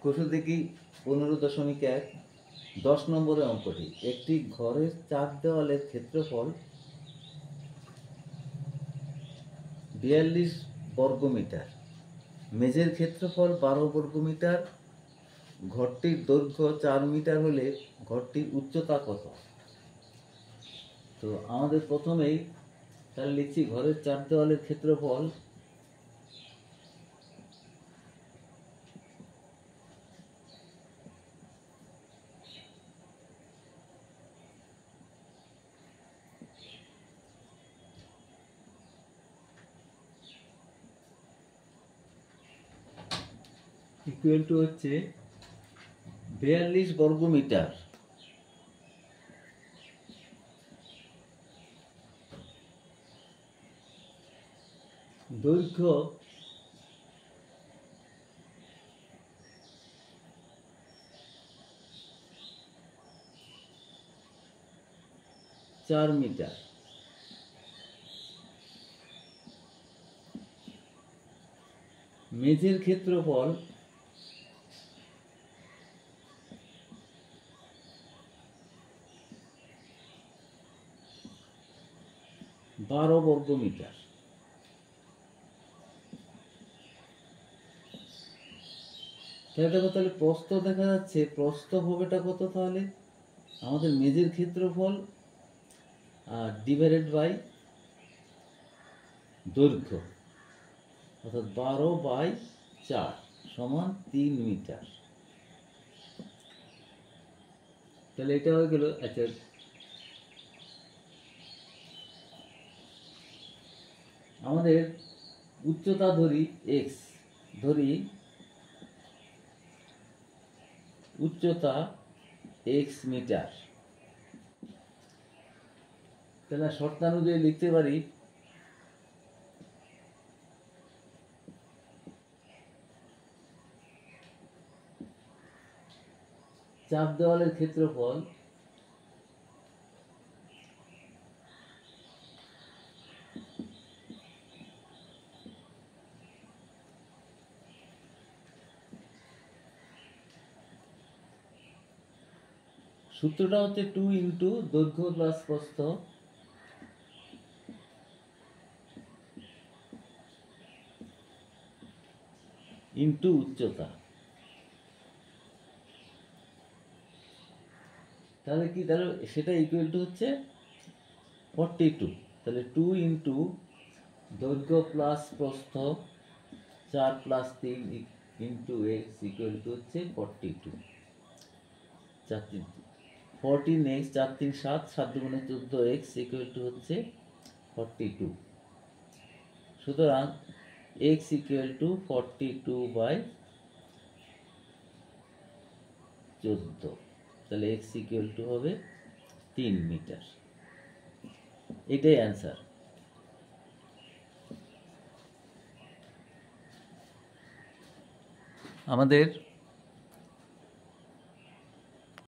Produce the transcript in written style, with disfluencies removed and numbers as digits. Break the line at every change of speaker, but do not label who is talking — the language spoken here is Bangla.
কষু দেখি 15.1 10 নম্বরের অঙ্কটি। একটি ঘরের চার দেওয়ালের ক্ষেত্রফল 42 বর্গমিটার, মেঝের ক্ষেত্রফল 12 বর্গমিটার, ঘরটির দৈর্ঘ্য 4 মিটার হলে ঘরটির উচ্চতা কত? তো আমাদের প্রথমেই তাহলে লিখছি ঘরের চার দেওয়ালের ক্ষেত্রফল ইকুয়াল টু হচ্ছে 42 বর্গমিটার দৈর্ঘ্য 4 মিটার, মেঝের ক্ষেত্রফল 12 বর্গমিটার। তাহলে দেখো, তাহলে প্রস্থ দেখা যাচ্ছে, প্রস্থ হবেটা কত? তাহলে আমাদের মেঝের ক্ষেত্রফল ডিভাইডেড বাই দৈর্ঘ্য, অর্থাৎ 12/4 সমান 3 মিটার। তাহলে এটা হয়ে গেল। আচ্ছা, আমাদের উচ্চতা ধরি x, ধরি উচ্চতা x মিটার। তাহলে শর্তানুযায়ী লিখতে পারি চার দেওয়ালের ক্ষেত্রফল সূত্রটা হচ্ছে 2 ইন্টু দৈর্ঘ্য প্লাস প্রস্থ ইন্টু উচ্চতা। তাহলে কি, তাহলে সেটা ইকুয়াল টু হচ্ছে 42। তাহলে 2 ইন্টু দৈর্ঘ্য প্লাস প্রস্থ 4 plus 3 into x equal to হচ্ছে 42। 14x 4 3 7 7 দুগুণে 14x ইকুয়াল টু হচ্ছে 42। সুতরাং x ইকুয়াল টু 42/14। তাহলে x ইকুয়াল টু হবে 3 মিটার। এটাই অ্যান্সার। আমাদের